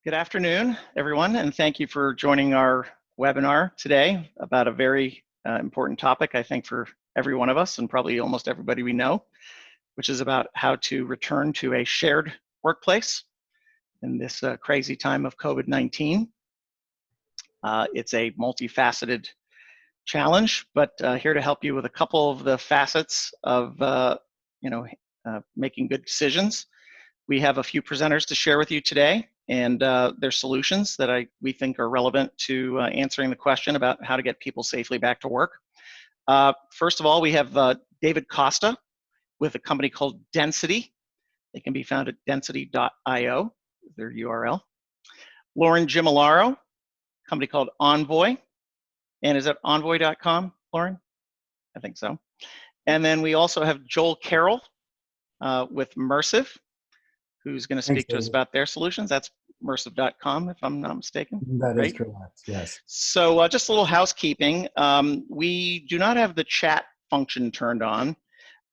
Good afternoon, everyone, and thank you for joining our webinar today about a very important topic, I think, for every one of us and probably almost everybody we know, which is about how to return to a shared workplace in this crazy time of COVID-19. It's a multifaceted challenge, but here to help you with a couple of the facets of making good decisions. We have a few presenters to share with you today, and their solutions that we think are relevant to answering the question about how to get people safely back to work. First of all, we have David Costa with a company called Density. They can be found at density.io, their URL. Lauren Gimilaro, a company called Envoy. And is it envoy.com, Lauren? I think so. And then we also have Joel Carroll with Mersive, who's going to speak to us about their solutions. That's mersive.com, if I'm not mistaken. That is correct, yes. So just a little housekeeping. We do not have the chat function turned on,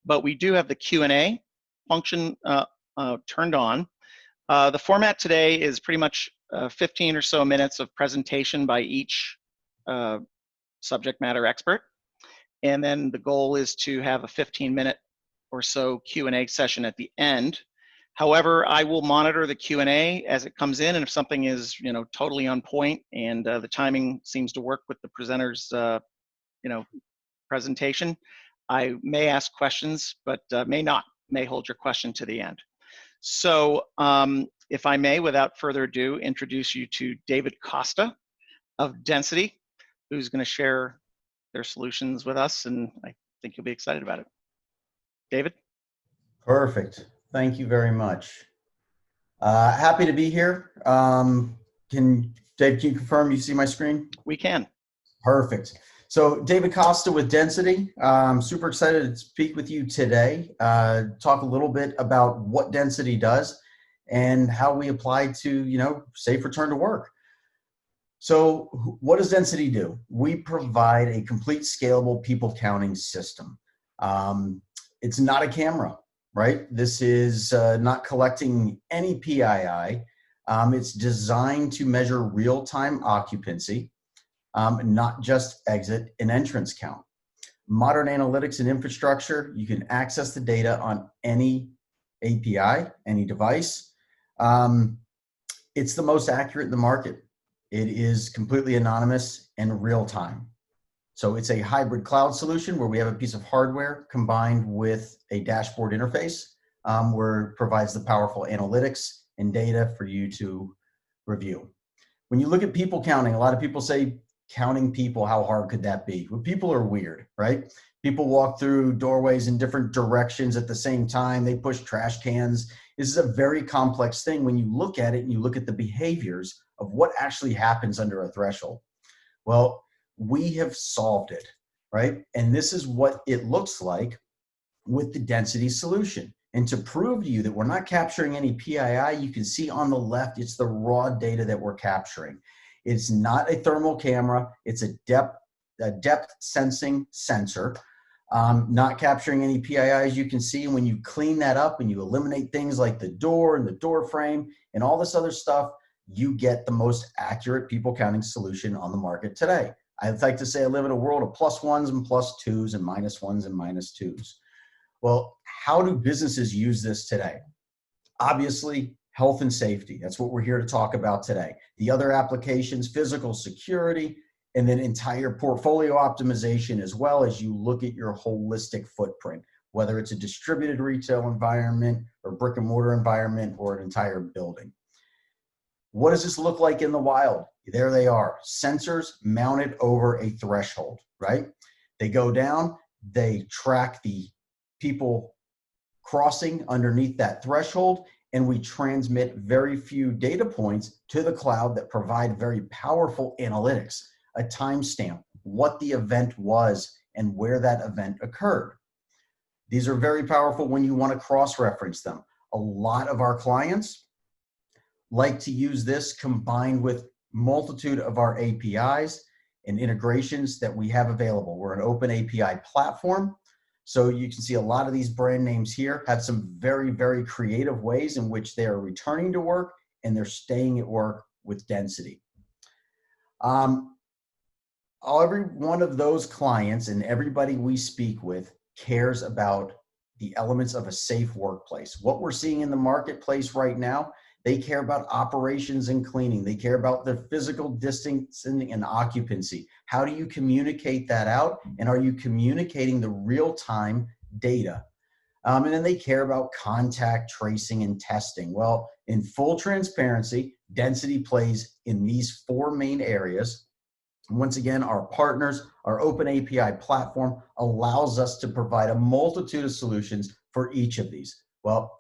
but we do have the Q&A function turned on. The format today is pretty much 15 or so minutes of presentation by each subject matter expert. And then the goal is to have a 15-minute or so Q&A session at the end. However, I will monitor the Q&A as it comes in, and if something is, totally on point and the timing seems to work with the presenter's, presentation, I may ask questions, but may hold your question to the end. So, if I may, without further ado, introduce you to David Costa of Density, who's going to share their solutions with us, and I think you'll be excited about it. David? Perfect. Thank you very much. Happy to be here. Dave, can you confirm you see my screen? We can. Perfect. So David Costa with Density. Super excited to speak with you today. Talk a little bit about what Density does and how we apply to, safe return to work. So what does Density do? We provide a complete scalable people counting system. It's not a camera. Right? This is not collecting any PII. It's designed to measure real-time occupancy, not just exit and entrance count. Modern analytics and infrastructure, you can access the data on any API, any device. It's the most accurate in the market. It is completely anonymous and real-time. So it's a hybrid cloud solution where we have a piece of hardware combined with a dashboard interface where it provides the powerful analytics and data for you to review. When you look at people counting, a lot of people say, counting people, how hard could that be? Well, people are weird, right? People walk through doorways in different directions at the same time. They push trash cans. This is a very complex thing when you look at it and you look at the behaviors of what actually happens under a threshold. Well, we have solved it, right? And this is what it looks like with the Density solution. And to prove to you that we're not capturing any PII, you can see on the left, it's the raw data that we're capturing. It's not a thermal camera. It's a depth sensing sensor, not capturing any PII, as you can see. And when you clean that up and you eliminate things like the door and the door frame and all this other stuff, you get the most accurate people counting solution on the market today. I'd like to say I live in a world of +1s and +2s and -1s and -2s. Well, how do businesses use this today? Obviously, health and safety. That's what we're here to talk about today. The other applications, physical security, and then entire portfolio optimization, as well as you look at your holistic footprint, whether it's a distributed retail environment or brick and mortar environment or an entire building. What does this look like in the wild? There they are, sensors mounted over a threshold, right? They go down, they track the people crossing underneath that threshold, and we transmit very few data points to the cloud that provide very powerful analytics, a timestamp, what the event was, and where that event occurred. These are very powerful when you want to cross-reference them. A lot of our clients like to use this combined with multitude of our APIs and integrations that we have available. We're an open API platform. So you can see a lot of these brand names here have some very, very creative ways in which they are returning to work and they're staying at work with density. Every one of those clients and everybody we speak with cares about the elements of a safe workplace. What we're seeing in the marketplace right now, they care about operations and cleaning. They care about their physical distancing and occupancy. How do you communicate that out? And are you communicating the real-time data? And then they care about contact tracing and testing. Well, in full transparency, density plays in these four main areas. Once again, our partners, our open API platform allows us to provide a multitude of solutions for each of these. Well,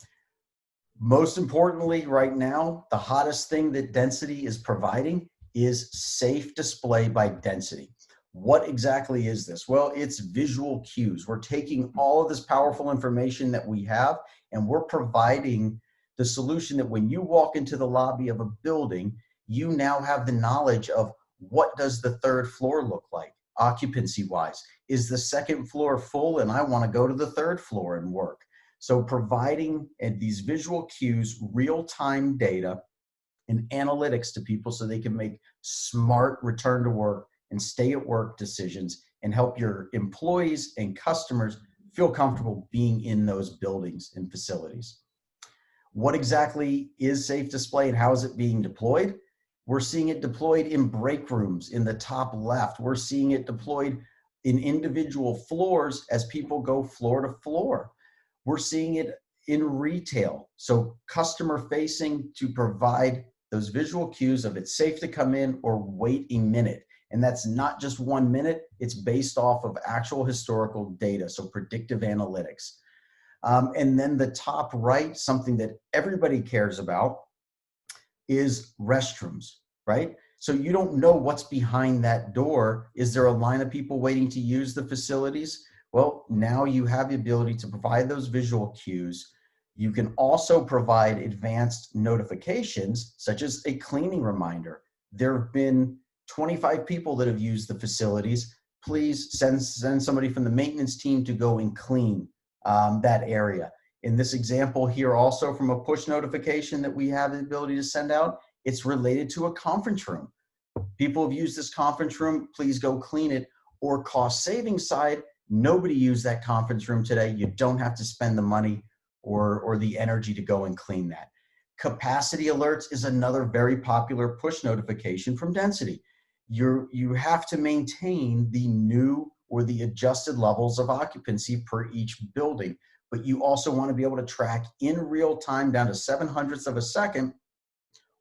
most importantly, right now, the hottest thing that density is providing is safe display by density. What exactly is this? Well, it's visual cues. We're taking all of this powerful information that we have, and we're providing the solution that when you walk into the lobby of a building, you now have the knowledge of what does the third floor look like occupancy wise? Is the second floor full and I want to go to the third floor and work? So providing these visual cues, real-time data and analytics to people so they can make smart return to work and stay at work decisions and help your employees and customers feel comfortable being in those buildings and facilities. What exactly is safe display and how is it being deployed? We're seeing it deployed in break rooms in the top left. We're seeing it deployed in individual floors as people go floor to floor. We're seeing it in retail. So customer facing to provide those visual cues of it's safe to come in or wait a minute. And that's not just 1 minute, it's based off of actual historical data, so predictive analytics. And then the top right, something that everybody cares about is restrooms, right? So you don't know what's behind that door. Is there a line of people waiting to use the facilities? Well, now you have the ability to provide those visual cues. You can also provide advanced notifications, such as a cleaning reminder. There have been 25 people that have used the facilities. Please send somebody from the maintenance team to go and clean that area. In this example here, also from a push notification that we have the ability to send out, it's related to a conference room. People have used this conference room, please go clean it. Or cost saving side, nobody used that conference room today. You don't have to spend the money or the energy to go and clean that. Capacity alerts is another very popular push notification from density. You have to maintain the new or the adjusted levels of occupancy per each building, but you also want to be able to track in real time down to 7/100ths of a second,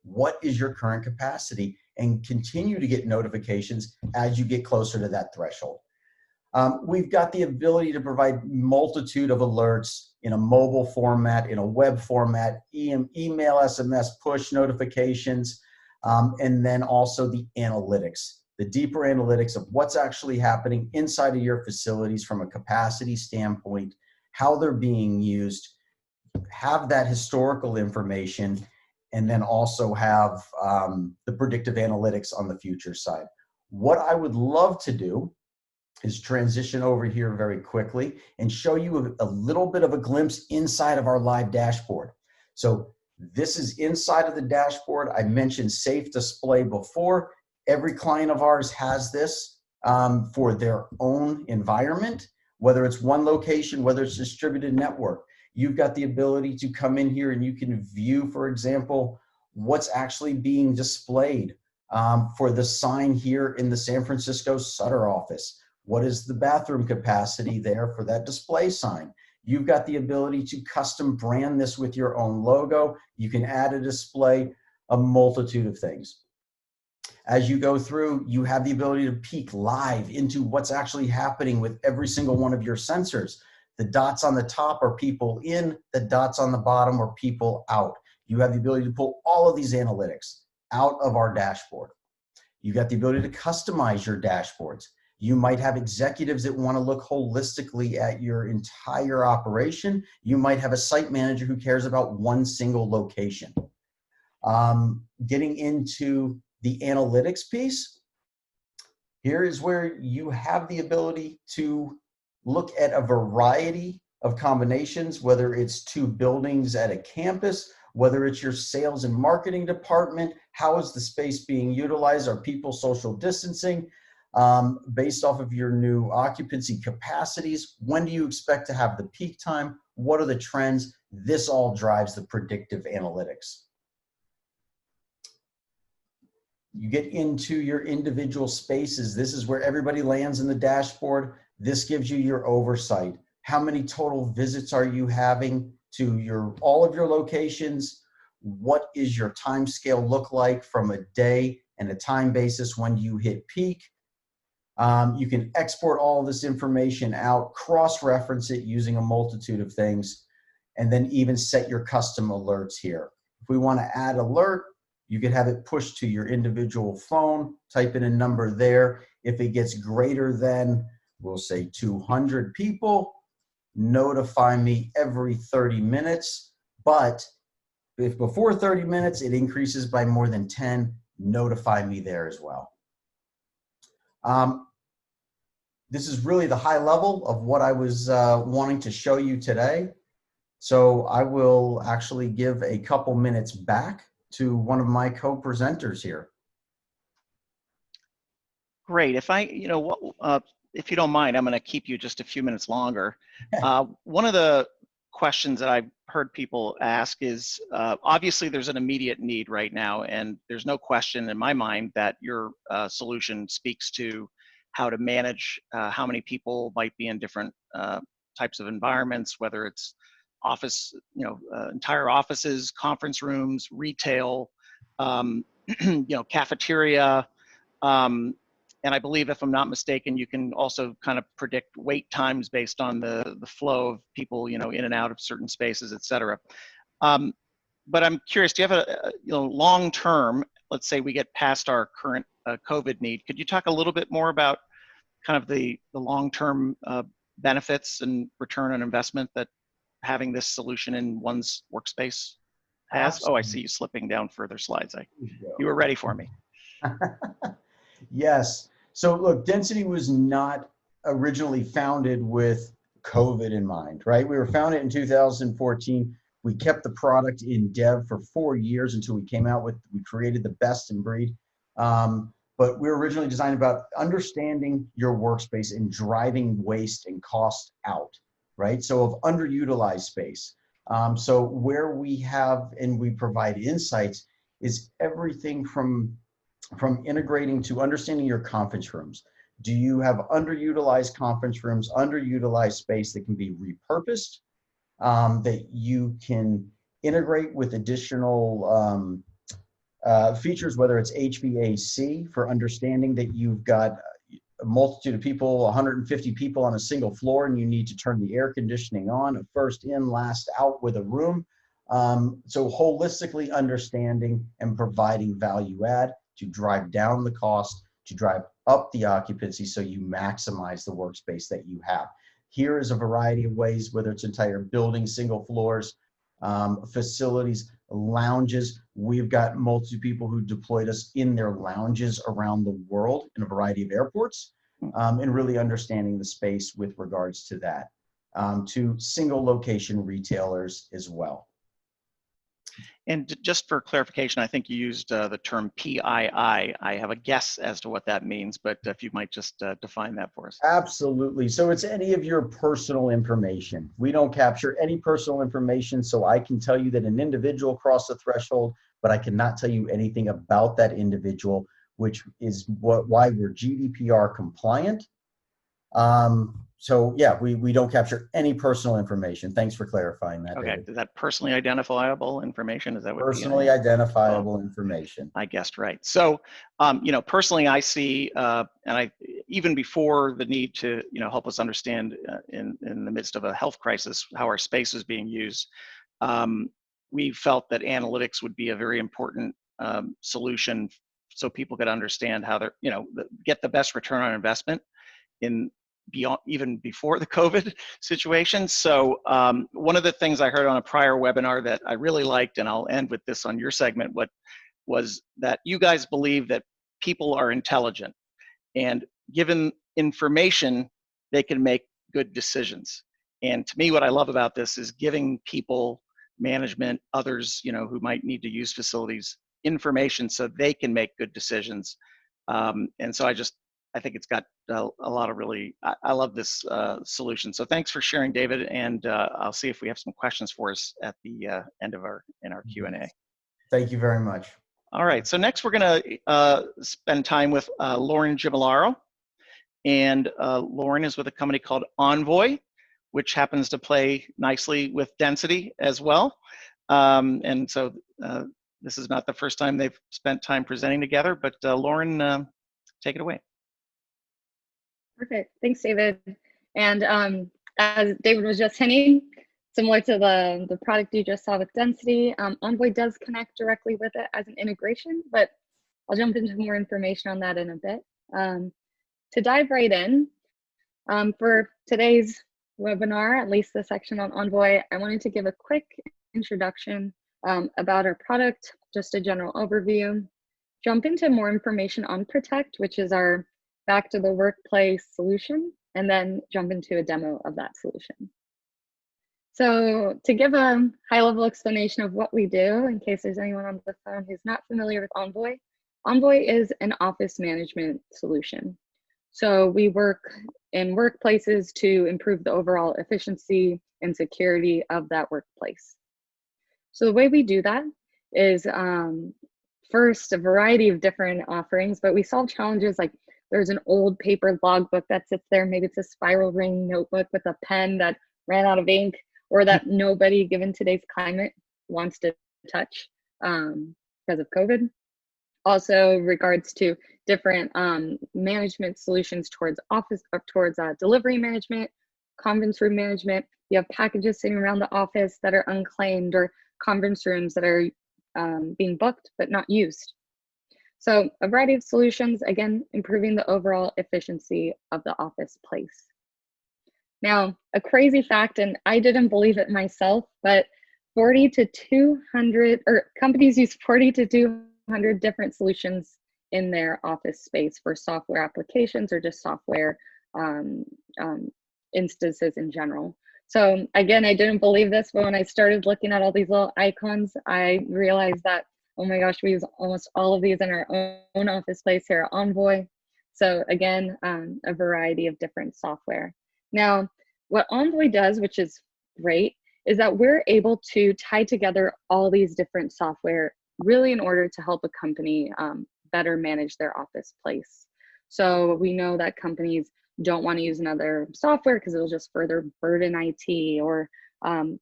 what is your current capacity, and continue to get notifications as you get closer to that threshold. We've got the ability to provide multitude of alerts in a mobile format, in a web format, email, SMS, push notifications, and then also the analytics, the deeper analytics of what's actually happening inside of your facilities from a capacity standpoint, how they're being used, have that historical information, and then also have the predictive analytics on the future side. What I would love to do is transition over here very quickly and show you a little bit of a glimpse inside of our live dashboard. So this is inside of the dashboard. I mentioned safe display before. Every client of ours has this for their own environment, whether it's one location, whether it's distributed network. You've got the ability to come in here and you can view, for example, what's actually being displayed for the sign here in the San Francisco Sutter office. What is the bathroom capacity there for that display sign? You've got the ability to custom brand this with your own logo. You can add a display, a multitude of things. As you go through, you have the ability to peek live into what's actually happening with every single one of your sensors. The dots on the top are people in, the dots on the bottom are people out. You have the ability to pull all of these analytics out of our dashboard. You got the ability to customize your dashboards. You might have executives that want to look holistically at your entire operation. You might have a site manager who cares about one single location. Getting into the analytics piece, here is where you have the ability to look at a variety of combinations, whether it's two buildings at a campus whether it's your sales and marketing department, how is the space being utilized? Are people social distancing? Based off of your new occupancy capacities, when do you expect to have the peak time? What are the trends? This all drives the predictive analytics. You get into your individual spaces. This is where everybody lands in the dashboard. This gives you your oversight. How many total visits are you having to all of your locations? What is your time scale look like from a day and a time basis when you hit peak? You can export all of this information out, cross-reference it using a multitude of things, and then even set your custom alerts here. If we want to add alert, you could have it pushed to your individual phone, type in a number there. If it gets greater than, we'll say 200 people, notify me every 30 minutes. But if before 30 minutes, it increases by more than 10, notify me there as well. This is really the high level of what I was wanting to show you today. So I will actually give a couple minutes back to one of my co-presenters here. Great. If if you don't mind, I'm going to keep you just a few minutes longer. One of the questions that I've heard people ask is, obviously there's an immediate need right now, and there's no question in my mind that your solution speaks to how to manage how many people might be in different types of environments, whether it's office, entire offices, conference rooms, retail, cafeteria. And I believe, if I'm not mistaken, you can also kind of predict wait times based on the flow of people, in and out of certain spaces, et cetera. But I'm curious, do you have a long term, let's say we get past our current COVID need, could you talk a little bit more about kind of the long-term benefits and return on investment that having this solution in one's workspace has? Absolutely. Oh, I see you slipping down further slides. You were ready for me. Yes. So look, Density was not originally founded with COVID in mind, right? We were founded in 2014. We kept the product in dev for 4 years until we created the best in breed. But we were originally designed about understanding your workspace and driving waste and cost out, right? So of underutilized space. So where we have and we provide insights is everything from integrating to understanding your conference rooms. Do you have underutilized conference rooms, underutilized space that can be repurposed, that you can integrate with additional features, whether it's HVAC for understanding that you've got a multitude of people, 150 people on a single floor, and you need to turn the air conditioning on, first in, last out with a room. So holistically understanding and providing value add to drive down the cost, to drive up the occupancy so you maximize the workspace that you have. Here is a variety of ways, whether it's entire buildings, single floors, facilities, lounges. We've got multiple people who deployed us in their lounges around the world in a variety of airports, and really understanding the space with regards to that, to single location retailers as well. And just for clarification, I think you used the term PII. I have a guess as to what that means, but if you might just define that for us. Absolutely. So it's any of your personal information. We don't capture any personal information, so I can tell you that an individual crossed the threshold, but I cannot tell you anything about that individual, which is why we're GDPR compliant. So yeah, we don't capture any personal information. Thanks for clarifying that. Okay, David. Is that personally identifiable information? Is that what personally identifiable information? I guessed right. So, personally, I see, and even before the need to, help us understand in the midst of a health crisis how our space is being used, we felt that analytics would be a very important solution, so people could understand how they're, get the best return on investment even before the COVID situation. So one of the things I heard on a prior webinar that I really liked, and I'll end with this on your segment, was that you guys believe that people are intelligent, and given information, they can make good decisions. And to me, what I love about this is giving people management, others, who might need to use facilities information so they can make good decisions. And so I think it's got a lot of really, I love this solution. So thanks for sharing, David, and I'll see if we have some questions for us at the end of our Q&A. Thank you very much. All right, so next we're going to spend time with Lauren Gimilaro. And Lauren is with a company called Envoy, which happens to play nicely with density as well. And so this is not the first time they've spent time presenting together, but Lauren, take it away. Perfect, thanks, David. And as David was just hinting, similar to the product you just saw with density, Envoy does connect directly with it as an integration, but I'll jump into more information on that in a bit. To dive right in, for today's webinar, at least the section on Envoy, I wanted to give a quick introduction about our product, just a general overview, jump into more information on Protect, which is our back to the workplace solution, and then jump into a demo of that solution. So to give a high-level explanation of what we do, in case there's anyone on the phone who's not familiar with Envoy, Envoy is an office management solution. So we work in workplaces to improve the overall efficiency and security of that workplace. So the way we do that is first a variety of different offerings, but we solve challenges like there's an old paper logbook that sits there. Maybe it's a spiral ring notebook with a pen that ran out of ink, or that nobody, given today's climate, wants to touch because of COVID. Also regards to different management solutions towards delivery management, conference room management. You have packages sitting around the office that are unclaimed, or conference rooms that are being booked but not used. So a variety of solutions, again, improving the overall efficiency of the office place. Now, a crazy fact, and I didn't believe it myself, but 40 to 200, or companies use 40 to 200 different solutions in their office space for software applications or just software instances in general. So again, I didn't believe this, but when I started looking at all these little icons, I realized that, oh my gosh, we use almost all of these in our own office space here at Envoy. So again, a variety of different software. Now, what Envoy does, which is great, is that we're able to tie together all these different software really in order to help a company better manage their office place. So we know that companies don't want to use another software because it'll just further burden IT or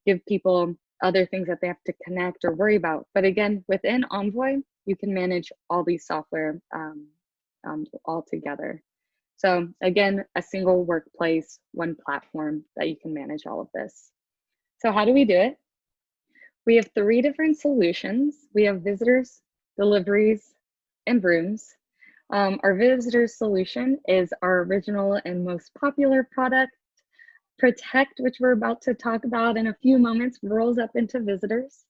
give people other things that they have to connect or worry about. But again, within Envoy, you can manage all these software all together. So again, a single workplace, one platform that you can manage all of this. So how do we do it? We have 3 different solutions. We have visitors, deliveries, and rooms. Our visitors solution is our original and most popular product. Protect, which we're about to talk about in a few moments, rolls up into visitors.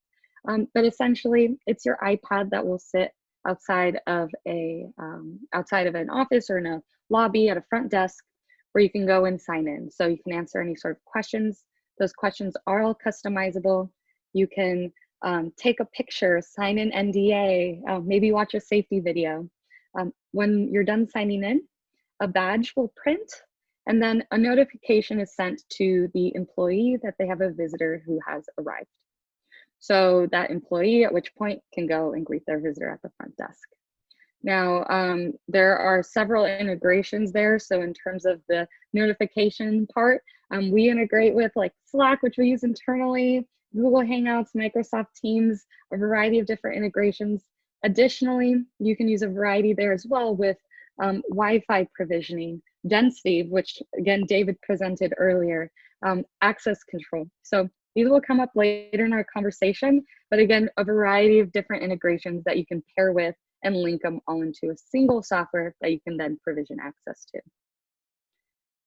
But essentially, it's your iPad that will sit outside of an office or in a lobby at a front desk where you can go and sign in. So you can answer any sort of questions. Those questions are all customizable. You can take a picture, sign an NDA, maybe watch a safety video. When you're done signing in, a badge will print, and then a notification is sent to the employee that they have a visitor who has arrived. So that employee at which point can go and greet their visitor at the front desk. Now, there are several integrations there. So in terms of the notification part, we integrate with like Slack, which we use internally, Google Hangouts, Microsoft Teams, a variety of different integrations. Additionally, you can use a variety there as well with Wi-Fi provisioning, density, which again, David presented earlier, access control. So these will come up later in our conversation, but again, a variety of different integrations that you can pair with and link them all into a single software that you can then provision access to.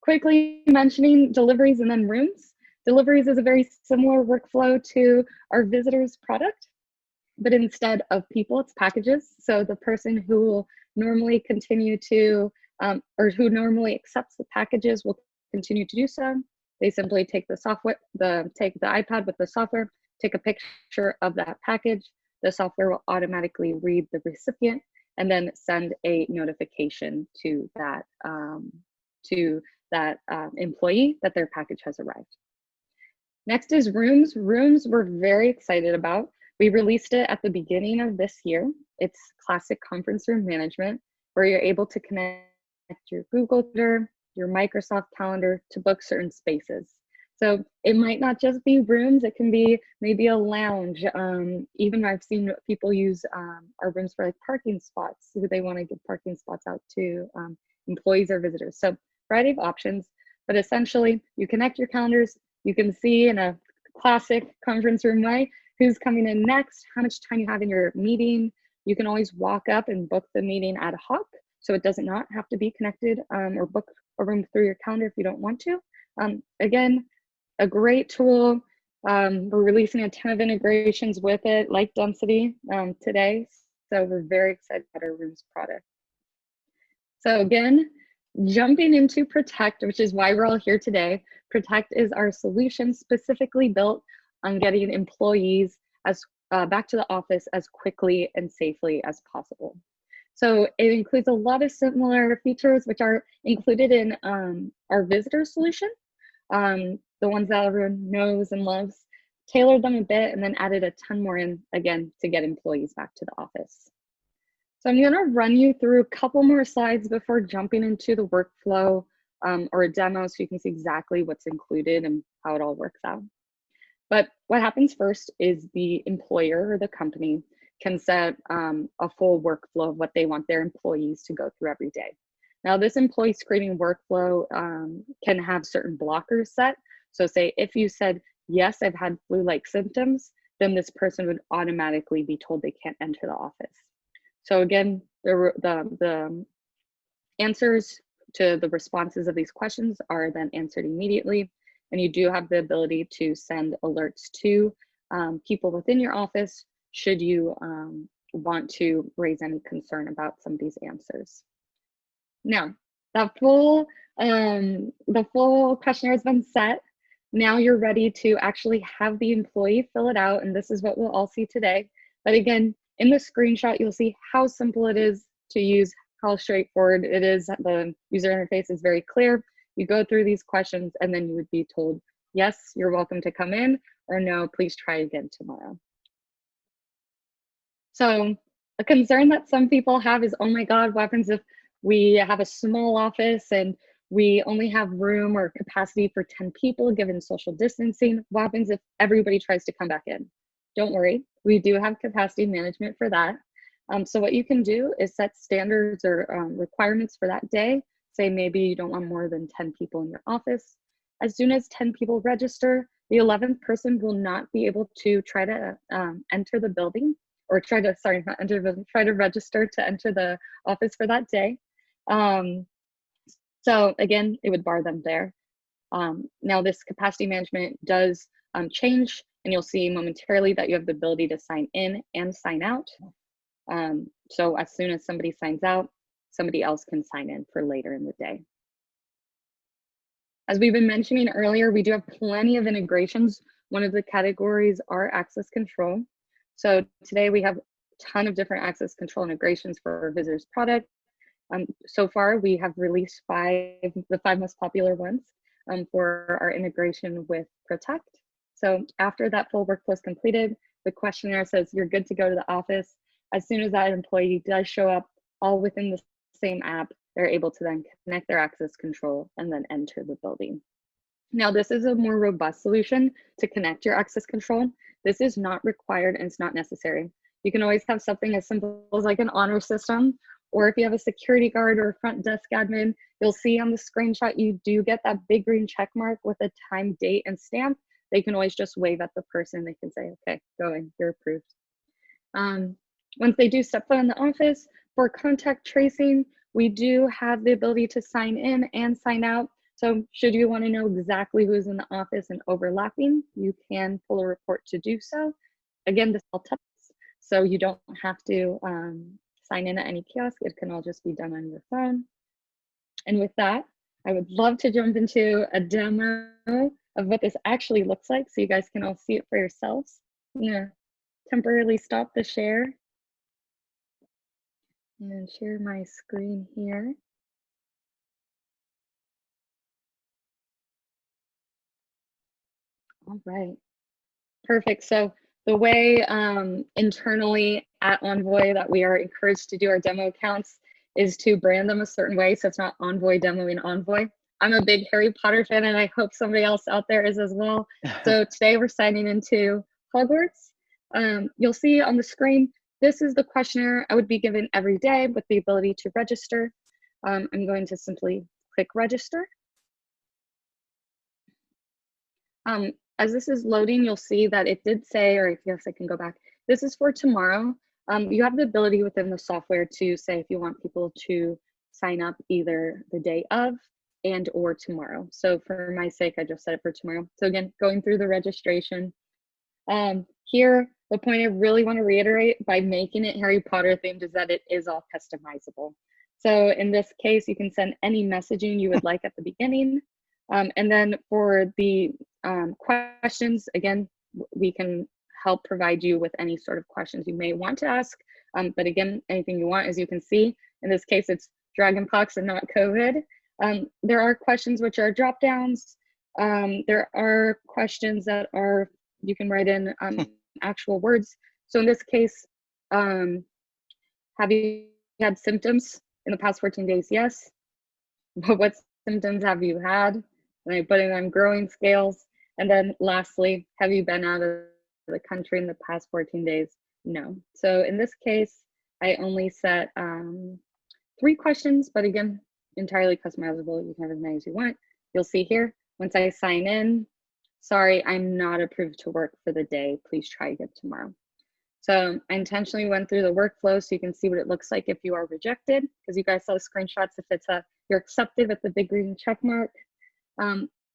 Quickly mentioning deliveries and then rooms. Deliveries is a very similar workflow to our visitors product, but instead of people, it's packages. So the person who will normally continue to, or who normally accepts the packages will continue to do so. They simply take the software, take the iPad with the software, take a picture of that package. The software will automatically read the recipient and then send a notification to that employee that their package has arrived. Next is Rooms. Rooms we're very excited about. We released it at the beginning of this year. It's classic conference room management where you're able to connect your Google Calendar, your Microsoft Calendar to book certain spaces. So it might not just be rooms, it can be maybe a lounge. Even I've seen people use our rooms for like parking spots, who they want to give parking spots out to employees or visitors. So variety of options, but essentially you connect your calendars, you can see in a classic conference room way who's coming in next, how much time you have in your meeting. You can always walk up and book the meeting ad hoc, so it does not have to be connected or book a room through your calendar if you don't want to. Again, a great tool. We're releasing a ton of integrations with it, like Density today. So we're very excited about our Rooms product. So again, jumping into Protect, which is why we're all here today. Protect is our solution specifically built on getting employees back to the office as quickly and safely as possible. So it includes a lot of similar features which are included in our visitor solution, the ones that everyone knows and loves, tailored them a bit and then added a ton more in, again, to get employees back to the office. So I'm gonna run you through a couple more slides before jumping into the workflow or a demo so you can see exactly what's included and how it all works out. But what happens first is the employer or the company can set a full workflow of what they want their employees to go through every day. Now this employee screening workflow can have certain blockers set. So say if you said, yes, I've had flu-like symptoms, then this person would automatically be told they can't enter the office. So again, the answers to the responses of these questions are then answered immediately. And you do have the ability to send alerts to people within your office should you want to raise any concern about some of these answers. Now, the full questionnaire has been set. Now you're ready to actually have the employee fill it out, and this is what we'll all see today. But again, in the screenshot, you'll see how simple it is to use, how straightforward it is. The user interface is very clear. You go through these questions and then you would be told, yes, you're welcome to come in, or no, please try again tomorrow. So a concern that some people have is, oh my God, what happens if we have a small office and we only have room or capacity for 10 people given social distancing? What happens if everybody tries to come back in? Don't worry, we do have capacity management for that. So what you can do is set standards or requirements for that day. Say maybe you don't want more than 10 people in your office. As soon as 10 people register, the 11th person will not be able to try to enter the building or try to register to enter the office for that day. So again, it would bar them there. Now this capacity management does change, and you'll see momentarily that you have the ability to sign in and sign out. So as soon as somebody signs out, somebody else can sign in for later in the day. As we've been mentioning earlier, we do have plenty of integrations. One of the categories are access control. So today we have a ton of different access control integrations for our visitors product. So far, we have released the five most popular ones for our integration with Protect. So after that full workflow is completed, the questionnaire says you're good to go to the office. As soon as that employee does show up, all within the same app, they're able to then connect their access control and then enter the building. Now, this is a more robust solution to connect your access control. This is not required and it's not necessary. You can always have something as simple as like an honor system, or if you have a security guard or a front desk admin, you'll see on the screenshot, you do get that big green check mark with a time, date, and stamp. They can always just wave at the person. They can say, okay, go in, you're approved. Once they do step foot in the office, for contact tracing, we do have the ability to sign in and sign out. So should you want to know exactly who's in the office and overlapping, you can pull a report to do so. Again, this all text, so you don't have to sign in at any kiosk. It can all just be done on your phone. And with that, I would love to jump into a demo of what this actually looks like so you guys can all see it for yourselves. I'm gonna temporarily stop the share and share my screen here. All right, perfect. So the way internally at Envoy that we are encouraged to do our demo accounts is to brand them a certain way. So it's not Envoy demoing Envoy. I'm a big Harry Potter fan, and I hope somebody else out there is as well. So today we're signing into Hogwarts. You'll see on the screen, this is the questionnaire I would be given every day with the ability to register. I'm going to simply click register. As this is loading, you'll see that it did say, or yes, I can go back. This is for tomorrow. You have the ability within the software to say if you want people to sign up either the day of and or tomorrow. So for my sake, I just set it for tomorrow. So again, going through the registration. Here, the point I really want to reiterate by making it Harry Potter themed is that it is all customizable. So in this case, you can send any messaging you would like at the beginning. And then for the questions, again, we can help provide you with any sort of questions you may want to ask. But again, anything you want, as you can see, in this case, it's dragonpox and not COVID. There are questions which are drop downs. There are questions that are, you can write in actual words. So in this case, have you had symptoms in the past 14 days? Yes. But what symptoms have you had? And I put in on growing scales. And then lastly, have you been out of the country in the past 14 days? No. So in this case, I only set 3 questions, but again, entirely customizable. You can have as many as you want. You'll see here, once I sign in, sorry, I'm not approved to work for the day. Please try again tomorrow. So I intentionally went through the workflow so you can see what it looks like if you are rejected, because you guys saw the screenshots if it's you're accepted with the big green check mark.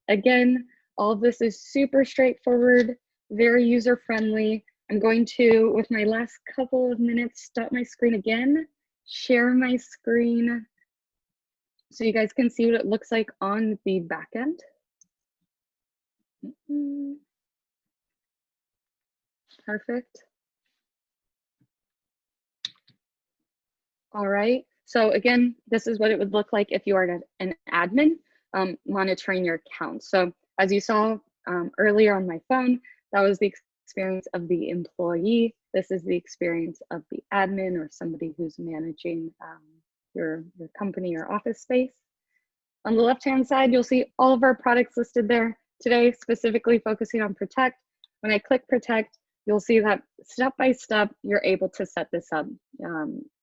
Again, all of this is super straightforward, very user-friendly. I'm going to, with my last couple of minutes, stop my screen again, share my screen so you guys can see what it looks like on the back end. Perfect. All right. So again, this is what it would look like if you are an admin monitoring your account. So as you saw earlier on my phone, that was the experience of the employee. This is the experience of the admin or somebody who's managing your company or office space. On the left-hand side, you'll see all of our products listed there. Today, specifically focusing on Protect. When I click Protect, you'll see that step by step, you're able to set this up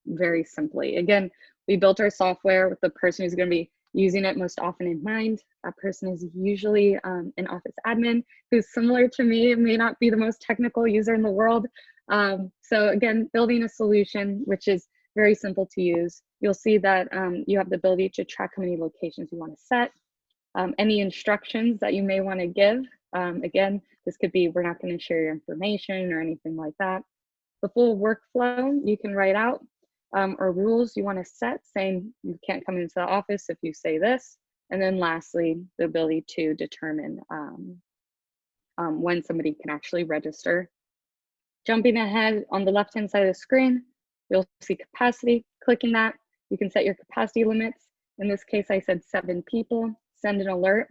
very simply. Again, we built our software with the person who's going to be using it most often in mind. That person is usually an office admin who's similar to me. It may not be the most technical user in the world. So again, building a solution which is very simple to use. You'll see that you have the ability to track how many locations you want to set, any instructions that you may want to give. Again, this could be, we're not going to share your information or anything like that. The full workflow you can write out, or rules you want to set saying you can't come into the office if you say this. And then lastly, the ability to determine when somebody can actually register. Jumping ahead, on the left-hand side of the screen, you'll see capacity. Clicking that, you can set your capacity limits. In this case, I said 7 people. Send an alert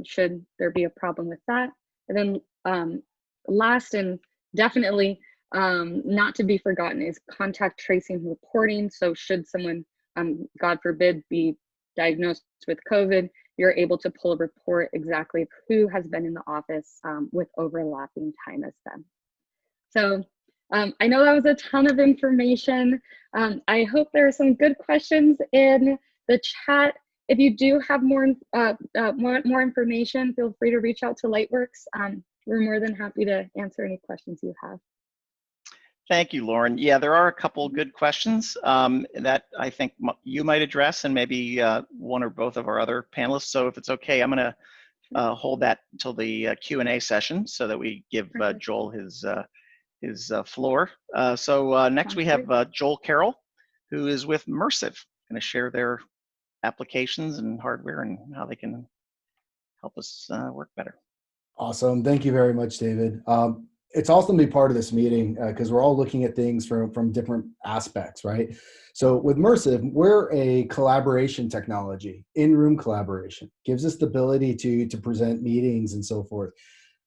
should there be a problem with that. And then last and definitely not to be forgotten is contact tracing and reporting. So should someone, God forbid, be diagnosed with COVID, you're able to pull a report exactly who has been in the office with overlapping time as them. So I know that was a ton of information. I hope there are some good questions in the chat. If you do have more want more information, feel free to reach out to LightWerks. We're more than happy to answer any questions you have. Thank you, Lauren. Yeah, there are a couple good questions that I think you might address, and maybe one or both of our other panelists. So if it's okay, I'm going to hold that until the Q&A session so that we give Joel his floor. So next we have Joel Carroll, who is with Mersive, going to share their applications and hardware and how they can help us work better. Awesome. Thank you very much, David. it's awesome to be part of this meeting because we're all looking at things from different aspects, right? So with Mersive, we're a collaboration technology, in-room collaboration, gives us the ability to present meetings and so forth.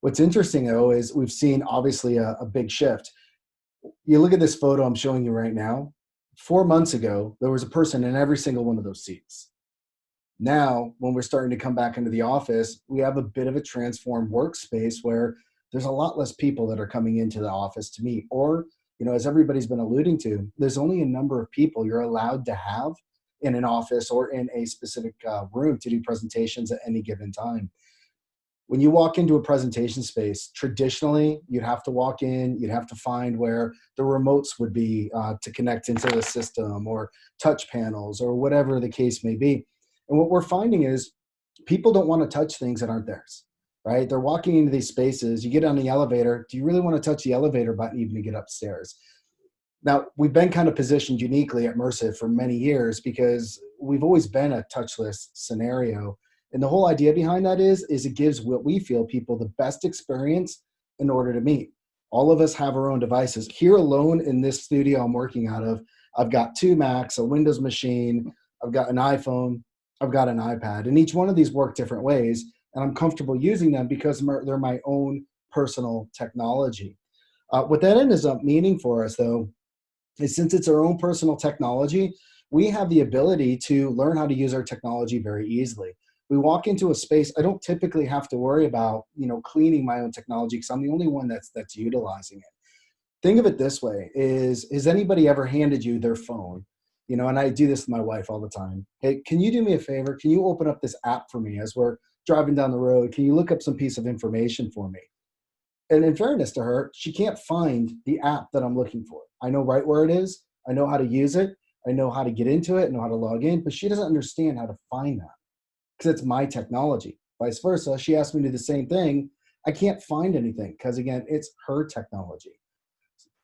What's interesting though is we've seen obviously a big shift. You look at this photo I'm showing you right now. 4 months ago, there was a person in every single one of those seats. Now, when we're starting to come back into the office, we have a bit of a transformed workspace where there's a lot less people that are coming into the office to meet. Or, as everybody's been alluding to, there's only a number of people you're allowed to have in an office or in a specific room to do presentations at any given time. When you walk into a presentation space, traditionally, you'd have to walk in, you'd have to find where the remotes would be to connect into the system, or touch panels, or whatever the case may be. And what we're finding is people don't want to touch things that aren't theirs, right? They're walking into these spaces. You get on the elevator. Do you really want to touch the elevator button even to get upstairs? Now, we've been kind of positioned uniquely at Mersive for many years because we've always been a touchless scenario. And the whole idea behind that is it gives what we feel people the best experience in order to meet. All of us have our own devices. Here alone in this studio I'm working out of, I've got 2 Macs, a Windows machine, I've got an iPhone, I've got an iPad, and each one of these work different ways, and I'm comfortable using them because they're my own personal technology. What that ends up meaning for us, though, is since it's our own personal technology, we have the ability to learn how to use our technology very easily. We walk into a space, I don't typically have to worry about, cleaning my own technology because I'm the only one that's utilizing it. Think of it this way, has anybody ever handed you their phone? And I do this with my wife all the time. Hey, can you do me a favor? Can you open up this app for me as we're driving down the road? Can you look up some piece of information for me? And in fairness to her, she can't find the app that I'm looking for. I know right where it is. I know how to use it. I know how to get into it, know how to log in, but she doesn't understand how to find that because it's my technology. Vice versa, she asked me to do the same thing. I can't find anything because, again, it's her technology.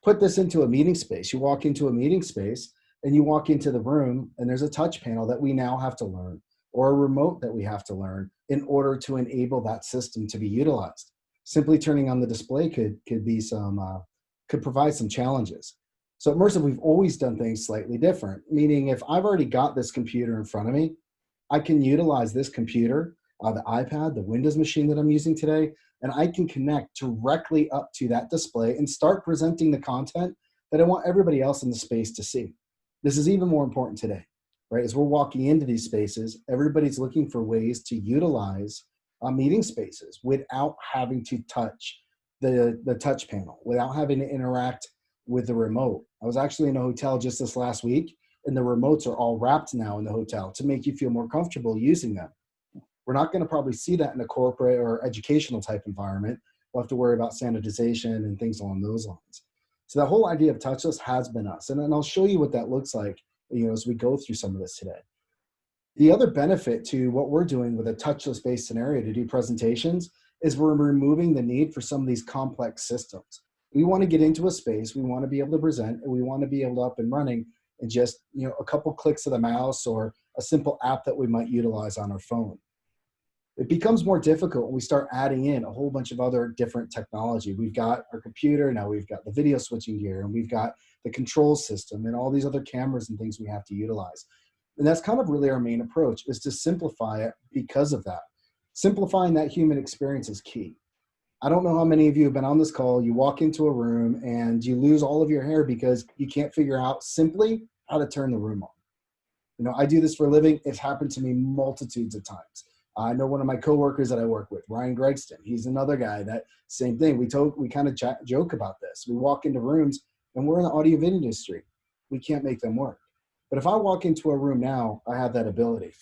Put this into a meeting space. You walk into a meeting space and you walk into the room and there's a touch panel that we now have to learn, or a remote that we have to learn in order to enable that system to be utilized. Simply turning on the display could provide some challenges. So at Mersive, we've always done things slightly different, meaning if I've already got this computer in front of me, I can utilize this computer, the iPad, the Windows machine that I'm using today, and I can connect directly up to that display and start presenting the content that I want everybody else in the space to see. This is even more important today, right? As we're walking into these spaces, everybody's looking for ways to utilize meeting spaces without having to touch the touch panel, without having to interact with the remote. I was actually in a hotel just this last week, and the remotes are all wrapped now in the hotel to make you feel more comfortable using them. We're not going to probably see that in a corporate or educational type environment. We'll have to worry about sanitization and things along those lines. So that whole idea of touchless has been us. And I'll show you what that looks like, as we go through some of this today. The other benefit to what we're doing with a touchless based scenario to do presentations is we're removing the need for some of these complex systems. We want to get into a space, we want to be able to present, and we want to be able to up and running in just a couple clicks of the mouse or a simple app that we might utilize on our phone. It becomes more difficult when we start adding in a whole bunch of other different technology. We've got our computer, now we've got the video switching gear, and we've got the control system and all these other cameras and things we have to utilize. And that's kind of really our main approach, is to simplify it because of that. Simplifying that human experience is key. I don't know how many of you have been on this call, you walk into a room and you lose all of your hair because you can't figure out simply how to turn the room on. I do this for a living. It's happened to me multitudes of times. I know one of my coworkers that I work with, Ryan Gregston. He's another guy that same thing. We kind of joke about this. We walk into rooms and we're in the audio video industry. We can't make them work. But if I walk into a room now, I have that ability.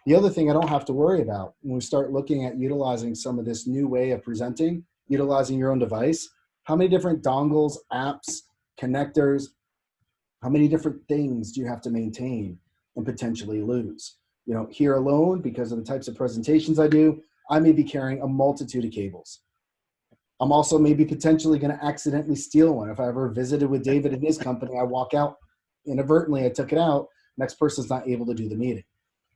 The other thing I don't have to worry about when we start looking at utilizing some of this new way of presenting, utilizing your own device, how many different dongles, apps, connectors, how many different things do you have to maintain and potentially lose? Here alone, because of the types of presentations I do, I may be carrying a multitude of cables. I'm also maybe potentially going to accidentally steal one. If I ever visited with David in his company, I walk out inadvertently, I took it out, next person's not able to do the meeting.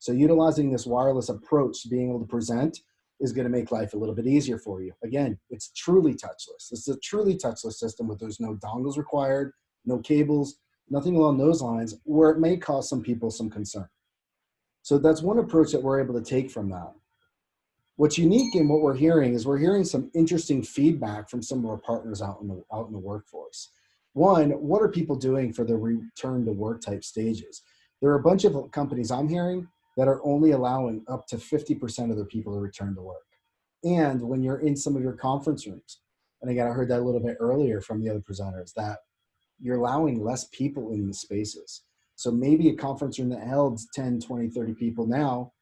So utilizing this wireless approach to being able to present is going to make life a little bit easier for you. Again, it's truly touchless. This is a truly touchless system where there's no dongles required, no cables, nothing along those lines, where it may cause some people some concern. So that's one approach that we're able to take from that. What's unique in what we're hearing is we're hearing some interesting feedback from some of our partners out in the workforce. One, what are people doing for the return to work type stages? There are a bunch of companies I'm hearing that are only allowing up to 50% of their people to return to work. And when you're in some of your conference rooms, and again, I heard that a little bit earlier from the other presenters, that you're allowing less people in the spaces. So maybe a conference room that held 10, 20, 30 people now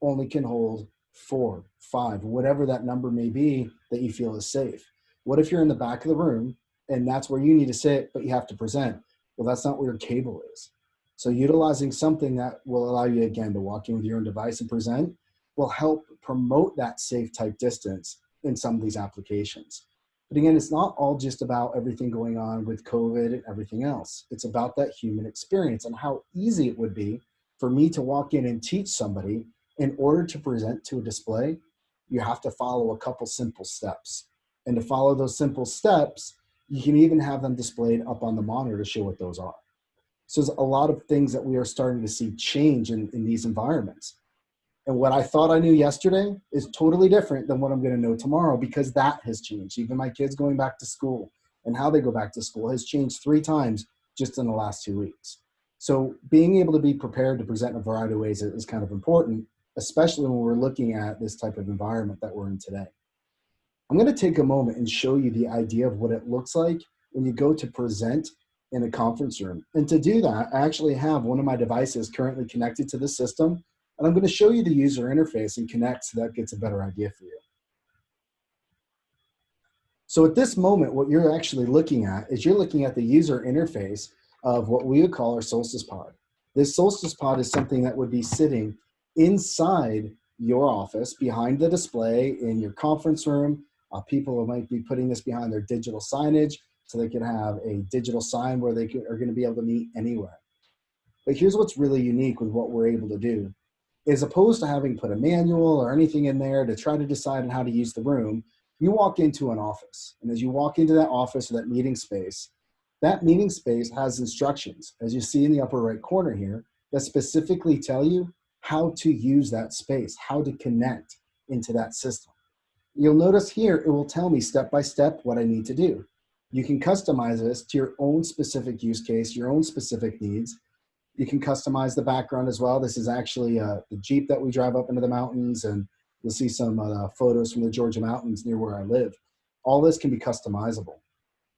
only can hold 4, 5, whatever that number may be that you feel is safe. What if you're in the back of the room and that's where you need to sit, but you have to present? Well, that's not where your cable is. So utilizing something that will allow you, again, to walk in with your own device and present will help promote that safe type distance in some of these applications. But again, it's not all just about everything going on with COVID and everything else. It's about that human experience and how easy it would be for me to walk in and teach somebody. In order to present to a display, you have to follow a couple simple steps. And to follow those simple steps, you can even have them displayed up on the monitor to show what those are. So there's a lot of things that we are starting to see change in these environments. And what I thought I knew yesterday is totally different than what I'm going to know tomorrow, because that has changed. Even my kids going back to school and how they go back to school has changed 3 times just in the last 2 weeks. So being able to be prepared to present in a variety of ways is kind of important, especially when we're looking at this type of environment that we're in today. I'm going to take a moment and show you the idea of what it looks like when you go to present in a conference room. And to do that, I actually have one of my devices currently connected to the system, and I'm going to show you the user interface and connect so that gets a better idea for you. So at this moment, what you're actually looking at is you're looking at the user interface of what we would call our Solstice Pod. This Solstice Pod is something that would be sitting inside your office, behind the display in your conference room. People might be putting this behind their digital signage so they can have a digital sign where they are going to be able to meet anywhere. But here's what's really unique with what we're able to do. As opposed to having put a manual or anything in there to try to decide on how to use the room, you walk into an office. And as you walk into that office or that meeting space has instructions, as you see in the upper right corner here, that specifically tell you how to use that space, how to connect into that system. You'll notice here, it will tell me step by step what I need to do. You can customize this to your own specific use case, your own specific needs. You can customize the background as well. This is actually the Jeep that we drive up into the mountains, and you'll see some photos from the Georgia mountains near where I live. All this can be customizable.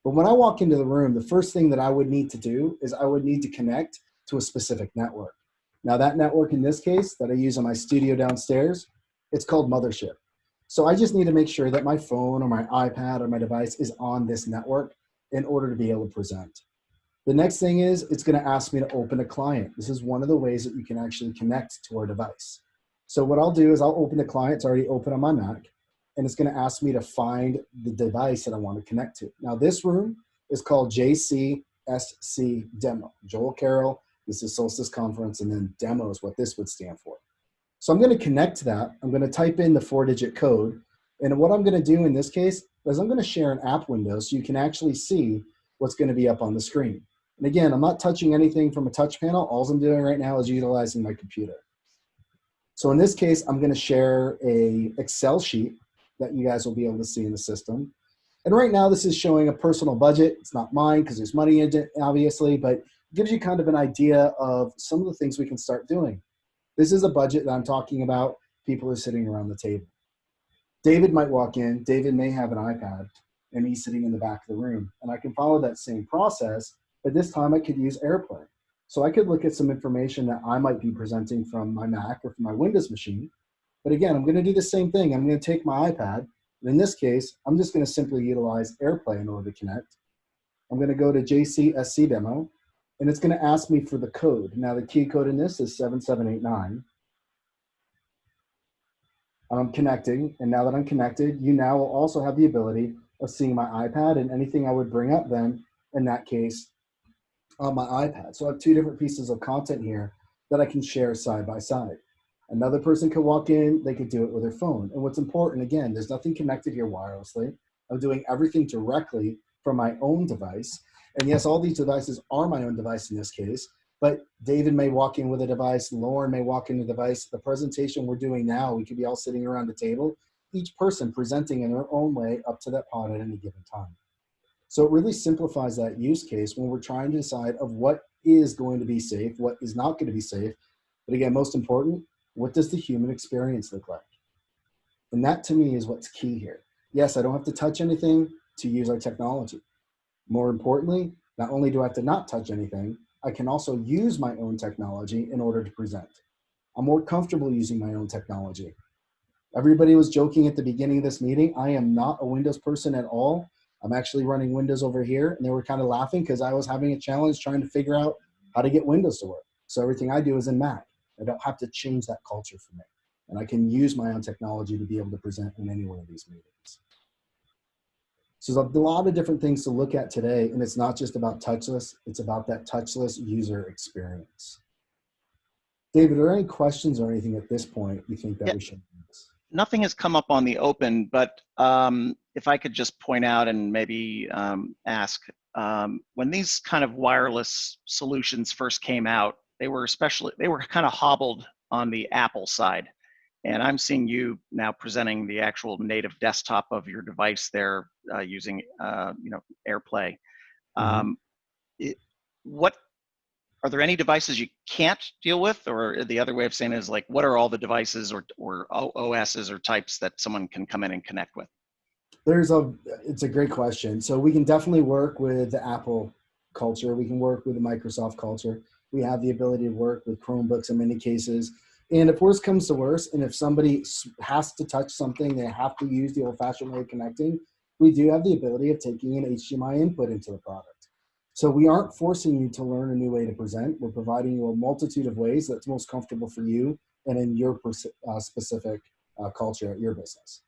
But when I walk into the room, the first thing that I would need to do is I would need to connect to a specific network. Now that network in this case that I use on my studio downstairs, it's called Mothership. So I just need to make sure that my phone or my iPad or my device is on this network in order to be able to present. The next thing is it's going to ask me to open a client. This is one of the ways that you can actually connect to our device. So what I'll do is I'll open the client. It's already open on my Mac, and it's going to ask me to find the device that I want to connect to. Now this room is called JCSC Demo. Joel Carroll, this is Solstice Conference, and then demo is what this would stand for. So I'm going to connect to that. I'm going to type in the 4-digit code. And what I'm going to do in this case is I'm going to share an app window so you can actually see what's going to be up on the screen. And again, I'm not touching anything from a touch panel. All I'm doing right now is utilizing my computer. So in this case, I'm going to share a Excel sheet that you guys will be able to see in the system. And right now, this is showing a personal budget. It's not mine because there's money in it, obviously, but it gives you kind of an idea of some of the things we can start doing. This is a budget that I'm talking about. People are sitting around the table. David might walk in. David may have an iPad, and he's sitting in the back of the room. And I can follow that same process, but this time I could use AirPlay. So I could look at some information that I might be presenting from my Mac or from my Windows machine. But again, I'm going to do the same thing. I'm going to take my iPad. And in this case, I'm just going to simply utilize AirPlay in order to connect. I'm going to go to JCSC Demo. And it's going to ask me for the code. Now the key code in this is 7789. And I'm connecting, and now that I'm connected, you now will also have the ability of seeing my iPad and anything I would bring up then, in that case, on my iPad. So I have 2 different pieces of content here that I can share side by side. Another person could walk in, they could do it with their phone. And what's important, again, there's nothing connected here wirelessly. I'm doing everything directly from my own device. And yes, all these devices are my own device in this case, but David may walk in with a device, Lauren may walk in a device. The presentation we're doing now, we could be all sitting around the table, each person presenting in their own way up to that pod at any given time. So it really simplifies that use case when we're trying to decide of what is going to be safe, what is not going to be safe. But again, most important, what does the human experience look like? And that to me is what's key here. Yes, I don't have to touch anything to use our technology. More importantly, not only do I have to not touch anything, I can also use my own technology in order to present. I'm more comfortable using my own technology. Everybody was joking at the beginning of this meeting. I am not a Windows person at all. I'm actually running Windows over here, and they were kind of laughing because I was having a challenge trying to figure out how to get Windows to work. So everything I do is in Mac. I don't have to change that culture for me. And I can use my own technology to be able to present in any one of these meetings. So there's a lot of different things to look at today, and it's not just about touchless, it's about that touchless user experience. David, are there any questions or anything at this point you think that we should ask? Nothing has come up on the open, but if I could just point out and maybe ask, when these kind of wireless solutions first came out, they were kind of hobbled on the Apple side. And I'm seeing you now presenting the actual native desktop of your device there using AirPlay. What are there any devices you can't deal with, or the other way of saying it is like, what are all the devices or OSs or types that someone can come in and connect with? It's a great question. So we can definitely work with the Apple culture. We can work with the Microsoft culture. We have the ability to work with Chromebooks in many cases. And if worse comes to worse, and if somebody has to touch something, they have to use the old-fashioned way of connecting, we do have the ability of taking an HDMI input into the product. So we aren't forcing you to learn a new way to present. We're providing you a multitude of ways that's most comfortable for you and in your specific culture at your business.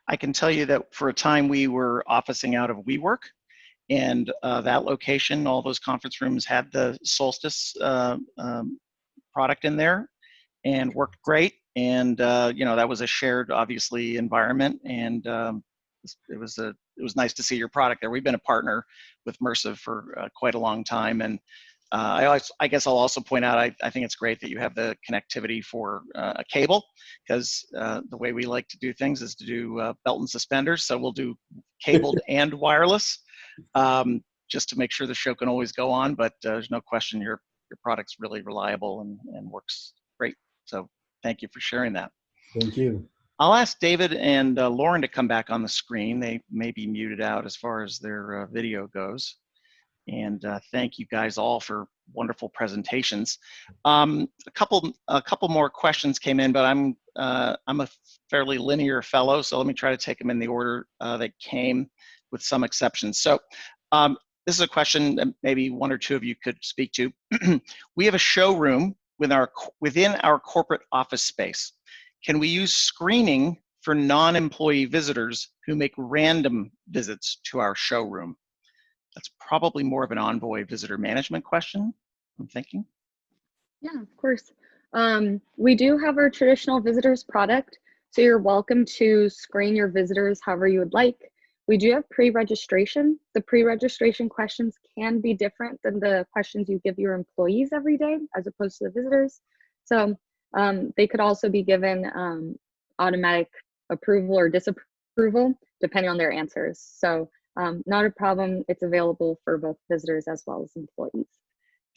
I can tell you that for a time we were officing out of WeWork, and that location, all those conference rooms had the Solstice product in there and worked great. And that was a shared, obviously, environment, and it was nice to see your product there. We've been a partner with Mersive for quite a long time, and I guess I'll also point out I think it's great that you have the connectivity for a cable, because the way we like to do things is to do belt and suspenders. So we'll do cabled and wireless, just to make sure the show can always go on. But there's no question your product's really reliable and works great. So thank you for sharing that. Thank you. I'll ask David and Lauren to come back on the screen. They may be muted out as far as their video goes. And thank you guys all for wonderful presentations. A couple more questions came in, but I'm a fairly linear fellow, so let me try to take them in the order that came, with some exceptions. So this is a question that maybe one or two of you could speak to. We have a showroom within our corporate office space. Can we use screening for non-employee visitors who make random visits to our showroom? That's probably more of an Envoy visitor management question, I'm thinking. Yeah, of course. We do have our traditional visitors product, so you're welcome to screen your visitors however you would like. We do have pre-registration. The pre-registration questions can be different than the questions you give your employees every day, as opposed to the visitors. So they could also be given automatic approval or disapproval, depending on their answers. So not a problem. It's available for both visitors as well as employees.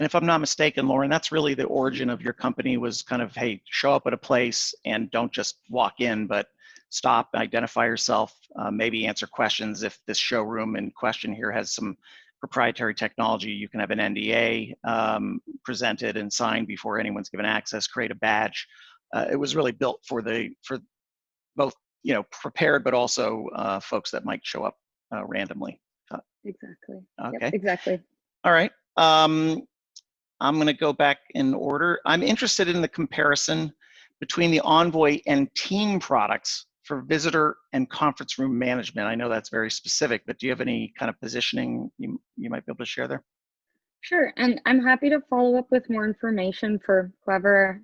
And if I'm not mistaken, Lauren, that's really the origin of your company, was kind of, hey, show up at a place and don't just walk in, but stop, identify yourself, maybe answer questions. If this showroom in question here has some proprietary technology, you can have an NDA presented and signed before anyone's given access, create a badge. It was really built for both, prepared, but also folks that might show up randomly. Exactly. Okay. Yep, exactly. All right. I'm going to go back in order. I'm interested in the comparison between the Envoy and Team products for visitor and conference room management. I know that's very specific, but do you have any kind of positioning you might be able to share there? Sure, and I'm happy to follow up with more information for whoever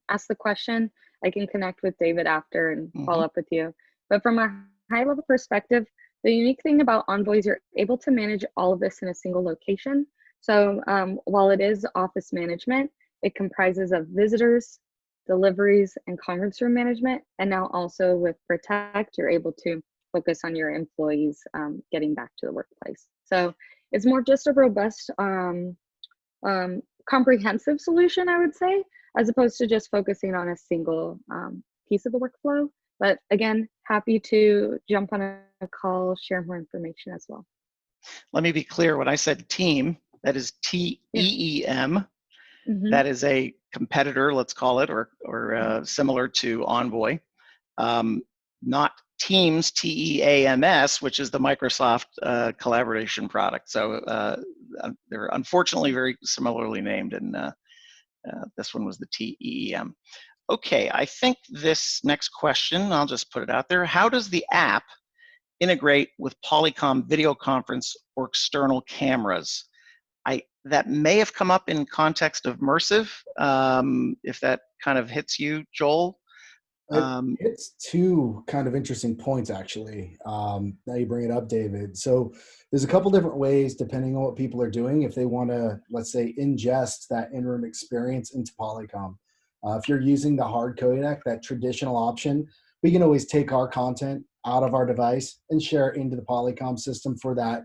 asked the question. I can connect with David after and follow up with you. But from a high level perspective, the unique thing about Envoy is you're able to manage all of this in a single location. So while it is office management, it comprises of visitors, deliveries, and conference room management. And now also with Protect, you're able to focus on your employees getting back to the workplace. So it's more just a robust, comprehensive solution, I would say, as opposed to just focusing on a single piece of the workflow. But again, happy to jump on a call, share more information as well. Let me be clear. When I said team, that is TEEM. That is a competitor, let's call it, or similar to Envoy. Not Teams, TEAMS, which is the Microsoft collaboration product. So they're unfortunately very similarly named, and this one was the TEEM. Okay, I think this next question, I'll just put it out there. How does the app integrate with Polycom video conference or external cameras? That may have come up in context of Mersive, if that kind of hits you, Joel. It's two kind of interesting points, actually. Now you bring it up, David. So there's a couple different ways, depending on what people are doing, if they want to, let's say, ingest that in-room experience into Polycom. If you're using the hard codec, that traditional option, we can always take our content out of our device and share it into the Polycom system for that,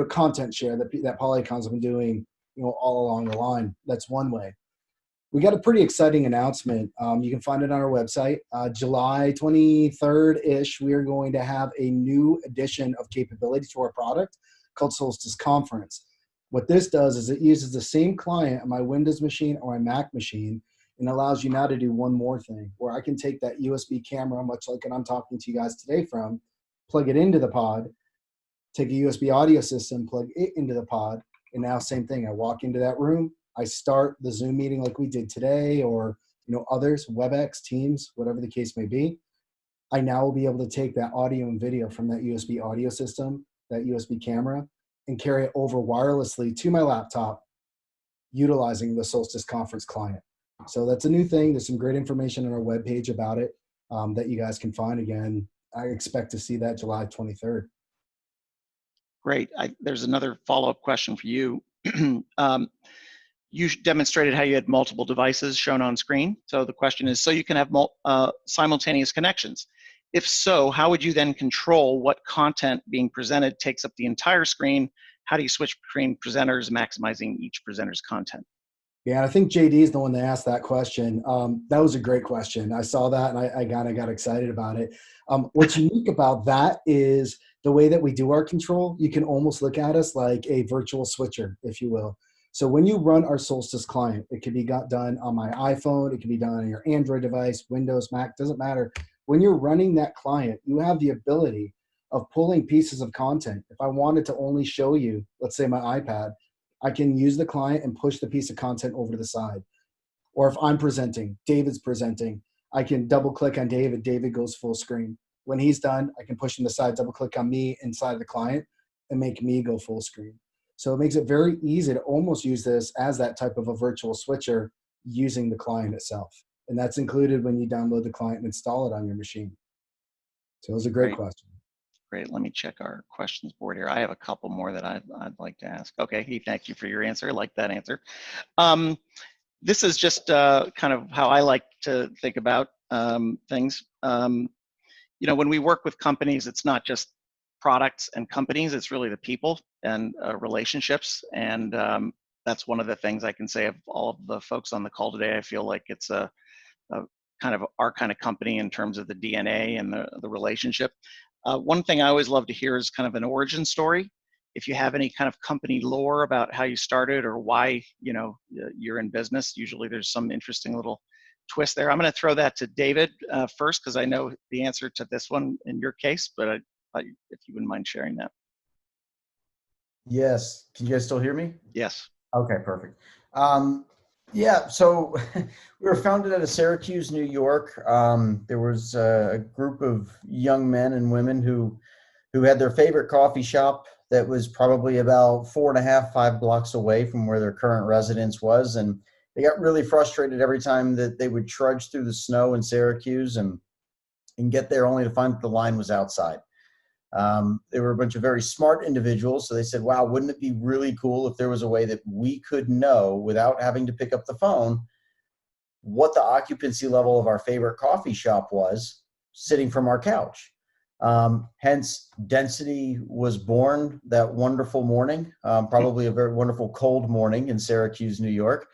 content share that Polycom's been doing, all along the line. That's one way. We got a pretty exciting announcement. You can find it on our website. July 23rd-ish, we are going to have a new addition of capability to our product called Solstice Conference. What this does is it uses the same client on my Windows machine or my Mac machine, and allows you now to do one more thing, where I can take that USB camera, much like I'm talking to you guys today from, plug it into the pod, take a USB audio system, plug it into the pod, and now same thing. I walk into that room, I start the Zoom meeting like we did today, or others, WebEx, Teams, whatever the case may be. I now will be able to take that audio and video from that USB audio system, that USB camera, and carry it over wirelessly to my laptop, utilizing the Solstice Conference client. So that's a new thing. There's some great information on our webpage about it that you guys can find. Again, I expect to see that July 23rd. Great. There's another follow-up question for you. You demonstrated how you had multiple devices shown on screen. So the question is, so you can have simultaneous connections. If so, how would you then control what content being presented takes up the entire screen? How do you switch between presenters, maximizing each presenter's content? Yeah, I think JD is the one that asked that question. That was a great question. I saw that and I got excited about it. What's unique about that is the way that we do our control. You can almost look at us like a virtual switcher, if you will. So when you run our Solstice client, it can be done on my iPhone, it can be done on your Android device, Windows, Mac, doesn't matter. When you're running that client, you have the ability of pulling pieces of content. If I wanted to only show you, let's say my iPad, I can use the client and push the piece of content over to the side. Or if I'm presenting, David's presenting, I can double click on David, David goes full screen. When he's done, I can push him to the side, double click on me inside of the client and make me go full screen. So it makes it very easy to almost use this as that type of a virtual switcher using the client itself. And that's included when you download the client and install it on your machine. So it was a great question. Great. Let me check our questions board here. I have a couple more that I'd like to ask. Okay, Heath, thank you for your answer. I like that answer. This is just kind of how I like to think about things. When we work with companies, it's not just products and companies, it's really the people and relationships. And that's one of the things I can say of all of the folks on the call today. I feel like it's a kind of our kind of company in terms of the DNA and the relationship. One thing I always love to hear is kind of an origin story. If you have any kind of company lore about how you started or why you're in business, usually there's some interesting little twist there. I'm going to throw that to David first, because I know the answer to this one in your case, but if you wouldn't mind sharing that. Yes. Can you guys still hear me? Yes. Okay, perfect. Yeah, so we were founded out of Syracuse, New York. There was a group of young men and women who had their favorite coffee shop that was probably about 4.5, 5 blocks away from where their current residence was. And they got really frustrated every time that they would trudge through the snow in Syracuse and get there only to find that the line was outside. They were a bunch of very smart individuals. So they said, wow, wouldn't it be really cool if there was a way that we could know without having to pick up the phone what the occupancy level of our favorite coffee shop was sitting from our couch. Hence, Density was born that wonderful morning, probably a very wonderful cold morning in Syracuse, New York.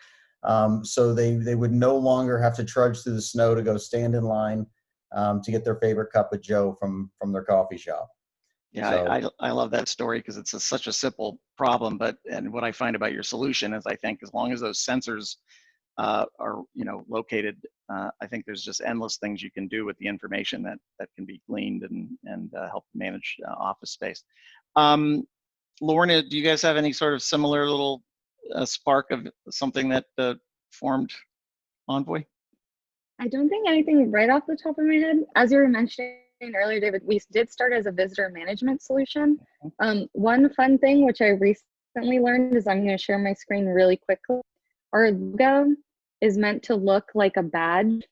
So they would no longer have to trudge through the snow to go stand in line to get their favorite cup of joe from their coffee shop. Yeah, So, I love that story because it's such a simple problem. And what I find about your solution is, I think as long as those sensors are located, I think there's just endless things you can do with the information that can be gleaned and help manage office space. Lauren, do you guys have any sort of similar little spark of something that formed Envoy? I don't think anything right off the top of my head. As you were mentioning earlier, David, we did start as a visitor management solution. One fun thing which I recently learned is, I'm going to share my screen really quickly. Our logo is meant to look like a badge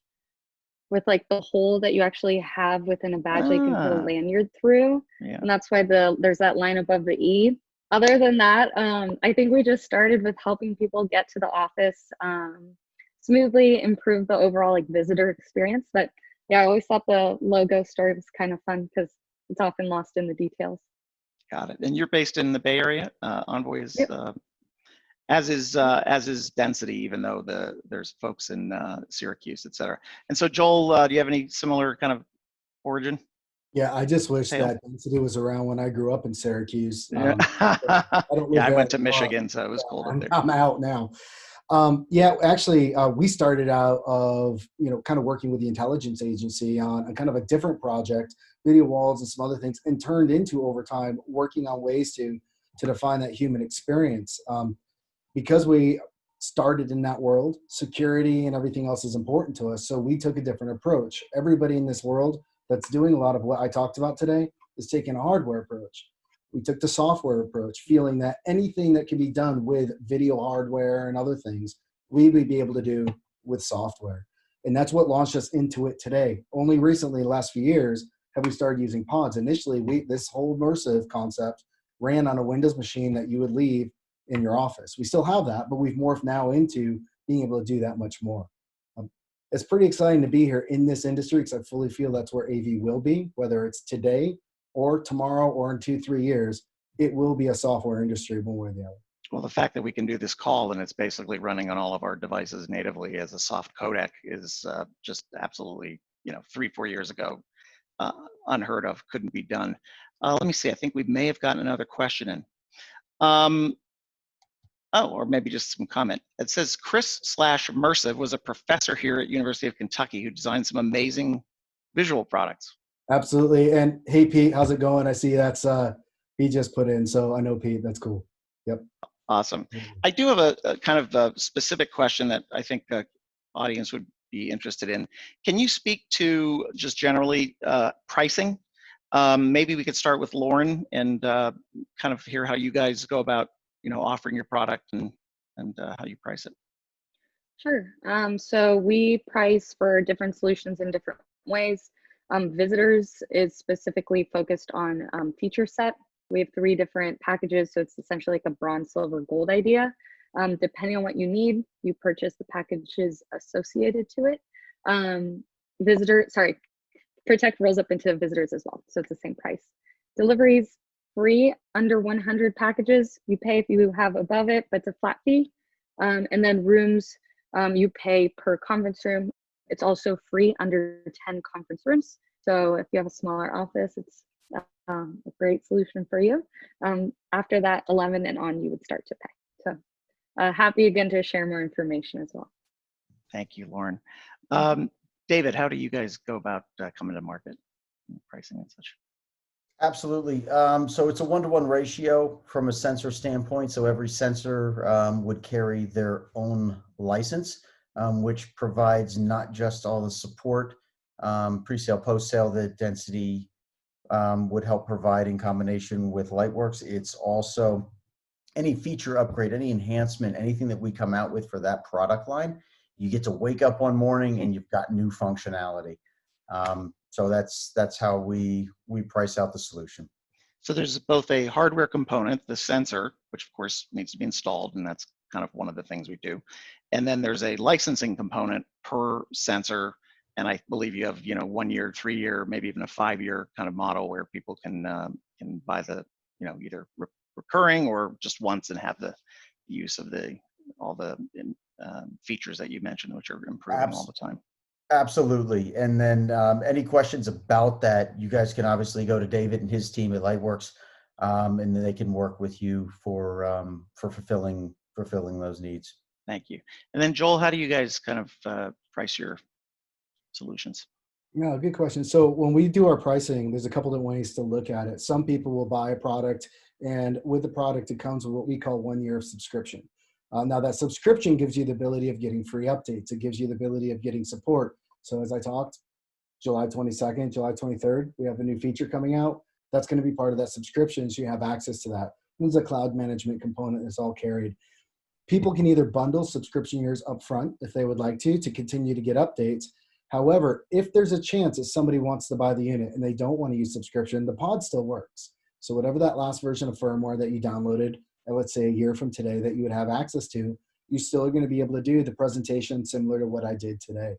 with like the hole that you actually have within a badge that you can put a lanyard through. Yeah. And that's why there's that line above the E. Other than that, I think we just started with helping people get to the office smoothly, improve the overall like visitor experience. But yeah, I always thought the logo story was kind of fun because it's often lost in the details. Got it. And you're based in the Bay Area. Envoy is, Yep. as is Density, even though there's folks in Syracuse, et cetera. And so, Joel, do you have any similar kind of origin? Yeah, I just wish Tale? that Density was around when I grew up in Syracuse. Yeah, I don't live I there went to anymore. Michigan, so it was cold up there. I'm out now. Yeah, actually, we started out of, kind of working with the intelligence agency on a kind of a different project, video walls and some other things, and turned into over time working on ways to define that human experience. Because we started in that world, security and everything else is important to us. So we took a different approach. Everybody in this world that's doing a lot of what I talked about today is taking a hardware approach. We took the software approach, feeling that anything that can be done with video hardware and other things, we would be able to do with software. And that's what launched us into it today. Only recently, the last few years, have we started using pods. Initially, this whole Mersive concept ran on a Windows machine that you would leave in your office. We still have that, but we've morphed now into being able to do that much more. It's pretty exciting to be here in this industry because I fully feel that's where AV will be, whether it's today or tomorrow or in 2-3 years, it will be a software industry one way or the other. Well, the fact that we can do this call and it's basically running on all of our devices natively as a soft codec is just absolutely, 3-4 years ago, unheard of, couldn't be done. Let me see, I think we may have gotten another question in. Or maybe just some comment. It says Chris/Mersive was a professor here at University of Kentucky who designed some amazing visual products. Absolutely. And hey, Pete, how's it going? I see that's he just put in. So I know Pete, that's cool. Yep. Awesome. I do have a kind of a specific question that I think the audience would be interested in. Can you speak to just generally pricing? Maybe we could start with Lauren and kind of hear how you guys go about offering your product and how you price it. Sure. So we price for different solutions in different ways. Visitors is specifically focused on feature set. We have 3 different packages, so it's essentially like a bronze, silver, gold idea. Depending on what you need, you purchase the packages associated to it. Protect rolls up into visitors as well, so it's the same price. Deliveries, free under 100 packages. You pay if you have above it, but it's a flat fee. And then rooms, you pay per conference room. It's also free under 10 conference rooms. So if you have a smaller office, it's a great solution for you. After that, 11 and on, you would start to pay. So happy again to share more information as well. Thank you, Lauren. David, how do you guys go about coming to market, pricing and such? absolutely. So it's a 1-to-1 ratio from a sensor standpoint. So every sensor would carry their own license, which provides not just all the support, pre-sale, post-sale that Density would help provide in combination with LightWerks. It's also any feature upgrade, any enhancement, anything that we come out with for that product line. You get to wake up one morning and you've got new functionality. So that's how we price out the solution. So there's both a hardware component, the sensor, which of course needs to be installed, and that's kind of one of the things we do. And then there's a licensing component per sensor. And I believe you have, 1 year, 3 year, maybe even a 5-year kind of model where people can buy the, either recurring or just once and have the use of all the features that you mentioned, which are improving all the time. Absolutely. And then any questions about that, you guys can obviously go to David and his team at LightWerks, and then they can work with you for fulfilling those needs. Thank you. And then Joel, how do you guys kind of price your solutions? Yeah, good question. So when we do our pricing, there's a couple of ways to look at it. Some people will buy a product, and with the product, it comes with what we call 1 year of subscription. Now that subscription gives you the ability of getting free updates. It gives you the ability of getting support. So as I talked, July 22nd, July 23rd, we have a new feature coming out. That's going to be part of that subscription, so you have access to that. There's a cloud management component that's all carried. People can either bundle subscription years up front if they would like to continue to get updates. However, if there's a chance that somebody wants to buy the unit and they don't want to use subscription, the pod still works. So whatever that last version of firmware that you downloaded, and let's say a year from today that you would have access to, you still are going to be able to do the presentation similar to what I did today.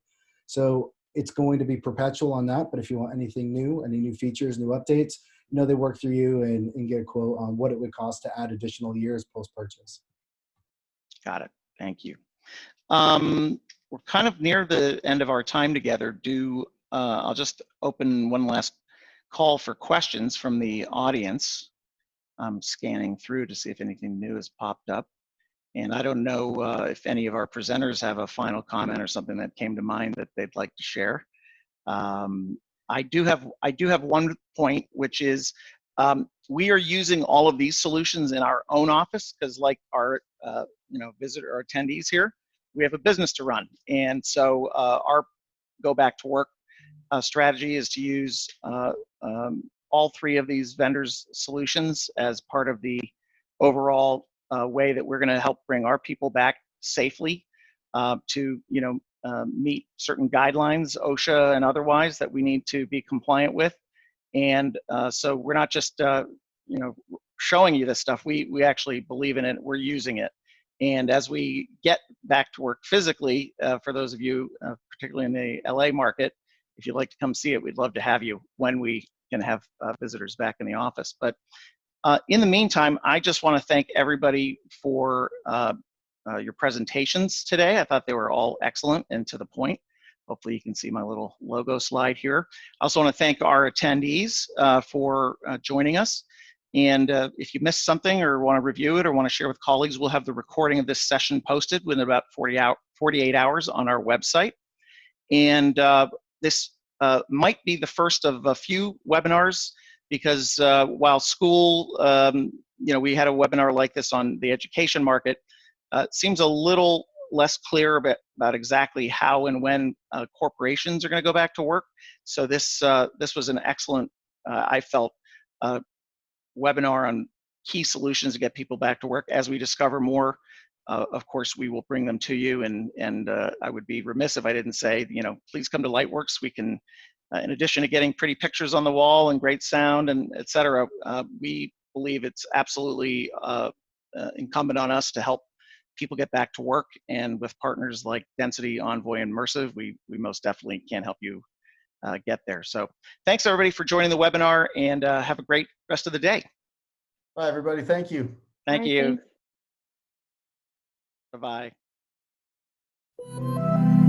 So it's going to be perpetual on that, but if you want anything new, any new features, new updates, they work through you and get a quote on what it would cost to add additional years post-purchase. Got it. Thank you. We're kind of near the end of our time together. I'll just open one last call for questions from the audience. I'm scanning through to see if anything new has popped up. And I don't know if any of our presenters have a final comment or something that came to mind that they'd like to share. I do have one point, which is we are using all of these solutions in our own office because, like our visitor or attendees here, we have a business to run, and so our go back to work strategy is to use all three of these vendors' solutions as part of the overall way that we're going to help bring our people back safely to meet certain guidelines, OSHA and otherwise, that we need to be compliant with. And so we're not just showing you this stuff. We actually believe in it. We're using it. And as we get back to work physically, for those of you, particularly in the LA market, if you'd like to come see it, we'd love to have you when we can have visitors back in the office. But in the meantime, I just want to thank everybody for your presentations today. I thought they were all excellent and to the point. Hopefully you can see my little logo slide here. I also want to thank our attendees for joining us. And if you missed something or want to review it or want to share with colleagues, we'll have the recording of this session posted within about 48 hours on our website. And this might be the first of a few webinars, because while school, we had a webinar like this on the education market, it seems a little less clear about exactly how and when corporations are going to go back to work. So this was an excellent, I felt, webinar on key solutions to get people back to work. As we discover more, of course, we will bring them to you. And I would be remiss if I didn't say, please come to LightWerks. We can, in addition to getting pretty pictures on the wall and great sound and et cetera, we believe it's absolutely incumbent on us to help people get back to work. And with partners like Density, Envoy, and Mersive, we most definitely can help you get there. So thanks everybody for joining the webinar, and have a great rest of the day. Bye everybody. Thank you. Thank Bye, you. thanks. Bye-bye.